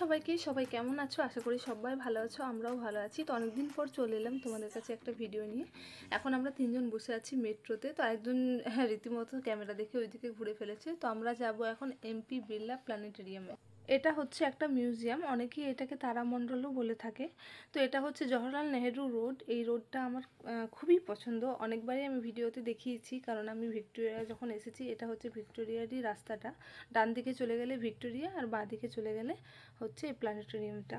সবাইকে, সবাই কেমন আছো? আশা করি সবাই ভালো আছো, আমরাও ভালো আছি। তো অনেকদিন পর চলে এলাম তোমাদের কাছে একটা ভিডিও নিয়ে। এখন আমরা তিনজন বসে আছি মেট্রোতে। তো একজন রীতিমতো ক্যামেরা দেখে ওইদিকে ঘুরে ফেলেছে। তো আমরা যাব এখন এমপি বিড়লা প্ল্যানেটেরিয়ামে। এটা হচ্ছে একটা মিউজিয়াম, অনেকেই এটাকে তারামণ্ডলও বলে থাকে। তো এটা হচ্ছে জওহরলাল নেহেরু রোড। এই রোডটা আমার খুবই পছন্দ, অনেকবারই আমি ভিডিওতে দেখিয়েছি। কারণ আমি ভিক্টোরিয়া যখন এসেছি, এটা হচ্ছে ভিক্টোরিয়ারই রাস্তাটা। ডান দিকে চলে গেলে ভিক্টোরিয়া, আর বাঁ দিকে চলে গেলে হচ্ছে এই প্ল্যানেটোরিয়ামটা।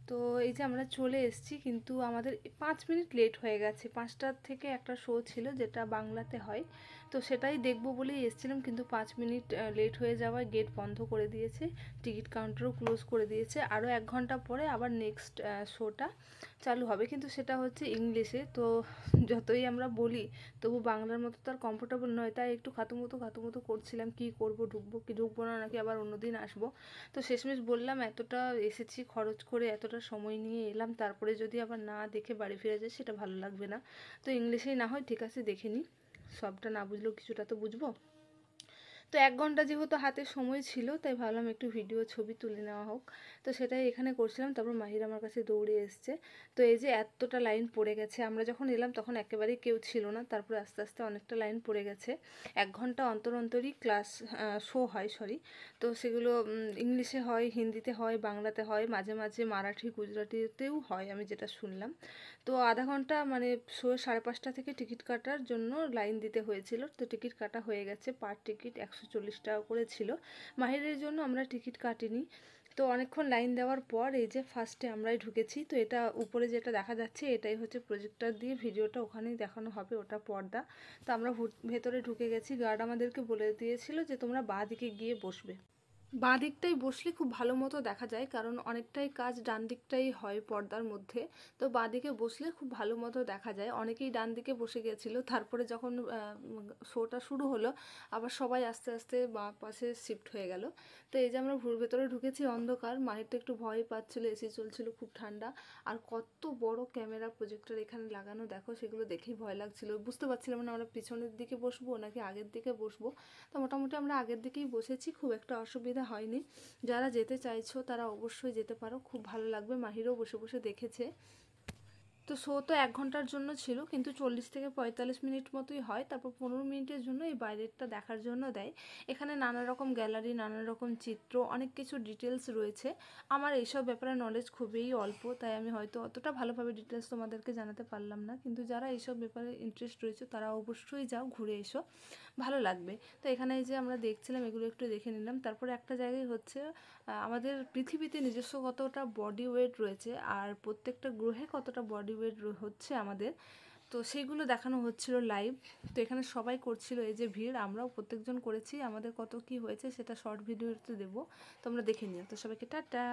তো এই যে আমরা চলে এসেছি, কিন্তু আমাদের 5 মিনিট লেট হয়ে গেছে। 5টার থেকে একটা শো ছিল যেটা বাংলাতে হয়, তো সেটাই দেখবো বলেই এসেছিলাম। কিন্তু 5 মিনিট লেট হয়ে যাওয়ায় গেট বন্ধ করে দিয়েছে, টিকিট কাউন্টারও ক্লোজ করে দিয়েছে। আরও 1 ঘন্টা পরে আবার নেক্সট শোটা চালু হবে, কিন্তু সেটা হচ্ছে ইংলিশে। তো যতই আমরা বলি তবু বাংলার মতো তো আর কমফোর্টেবল নয়, তাই একটু খাতুমতো করছিলাম কি করব, ঢুকবো কি ঢুকবো না, নাকি আবার অন্যদিন আসবো। তো শেষমেশ বললাম এতটা এসেছি খরচ করে, এতটা সময় নিয়ে এলাম, তারপরে যদি আবার না দেখে বাড়ি ফিরে যায় সেটা ভালো লাগবে না। তো ইংলিশেই না হয় ঠিক আছে দেখে নিই, সবটা না বুঝলেও কিছুটা তো বুঝবো। তো 1 ঘন্টা যেহেতু হাতে সময় ছিল, তাই ভাবলাম একটু ভিডিও ছবি তুলে নেওয়া হোক। তো সেটাই এখানে করছিলাম। তারপর মাহির আমার কাছে দৌড়ে এসছে। তো এই যে এতটা লাইন পড়ে গেছে, আমরা যখন এলাম তখন একেবারেই কেউ ছিল না, তারপরে আস্তে আস্তে অনেকটা লাইন পড়ে গেছে। 1 ঘন্টা অন্তর অন্তরই ক্লাস শো হয়, সরি। তো সেগুলো ইংলিশে হয়, হিন্দিতে হয়, বাংলাতে হয়, মাঝে মাঝে মারাঠি গুজরাটিতেও হয় আমি যেটা শুনলাম। তো আধা ঘন্টা মানে শো 5:30 থেকে টিকিট কাটার জন্য লাইন দিতে হয়েছিল। তো টিকিট কাটা হয়ে গেছে, পার টিকিট 140 টাকা করে ছিল। মাহিরের জন্য আমরা টিকিট কাটিনি। তো অনেকক্ষণ লাইন দেওয়ার পর এই যে ফার্স্টে আমরাই ঢুকেছি। তো এটা উপরে যেটা দেখা যাচ্ছে এটাই হচ্ছে প্রজেক্টর দিয়ে ভিডিওটা ওখানেই দেখানো হবে, ওটা পর্দা। তো আমরা ভেতরে ঢুকে গেছি। গার্ড আমাদেরকে বলে দিয়েছিল যে তোমরা বাঁ দিকে গিয়ে বসবে। বাঁ দিকটাই বসলে খুব ভালো মতো দেখা যায়, কারণ অনেকটাই কাজ ডান দিকটাই হয় পর্দার মধ্যে। তো বাঁ দিকে বসলে খুব ভালো মতো দেখা যায়। অনেকেই ডান দিকে বসে গেছিলো, তারপরে যখন শোটা শুরু হলো আবার সবাই আস্তে আস্তে বাঁ পাশে শিফট হয়ে গেল। তো এই যে আমরা ভেতরে ঢুকেছি, অন্ধকার। মাহির তো একটু ভয় পাচ্ছিলো, এসি চলছিল, খুব ঠান্ডা। আর কত বড় ক্যামেরা প্রজেক্টর এখানে লাগানো দেখো, সেগুলো দেখেই ভয় লাগছিল। বুঝতে পারছিলাম না আমরা পিছনের দিকে বসবো নাকি আগের দিকে বসবো। তো মোটামুটি আমরা আগের দিকেই বসেছি, খুব একটা অসুবিধা হয়নি। যারা যেতে চাইছো তারা অবশ্যই যেতে পারো, খুব ভালো লাগবে। মাহিরও বসে বসে দেখেছে। তো শো তো 1 ঘন্টার জন্য ছিল, কিন্তু 40 থেকে 45 মিনিট মতোই হয়। তারপর 15 মিনিটের জন্য এই বাইরেরটা দেখার জন্য দেয়। এখানে নানা রকম গ্যালারি, নানা রকম চিত্র, অনেক কিছু ডিটেলস রয়েছে। আমার এইসব ব্যাপারে নলেজ খুবই অল্প, তাই আমি হয়তো অতটা ভালোভাবে ডিটেলস তোমাদেরকে জানাতে পারলাম না। কিন্তু যারা এইসব ব্যাপারে ইন্টারেস্ট রয়েছে তারা অবশ্যই যাও, ঘুরে এসো, ভালো লাগবে। তো এখানে যে আমরা দেখছিলাম এগুলো একটু দেখে নিলাম। তারপরে একটা জায়গায় হচ্ছে আমাদের পৃথিবীতে নিজস্ব কতটা বডি ওয়েট রয়েছে, আর প্রত্যেকটা গ্রহে কতটা বডি ওয়েট হচ্ছে আমাদের, তো সেইগুলো দেখানো হচ্ছিল লাইভ। তো এখানে সবাই করছিল, এই যে ভিড়, আমরাও প্রত্যেকজন করেছি। আমাদের কত কি হয়েছে সেটা শর্ট ভিডিওতে দেবো, তোমরা দেখে নিও। তো সবাইকে টাটা।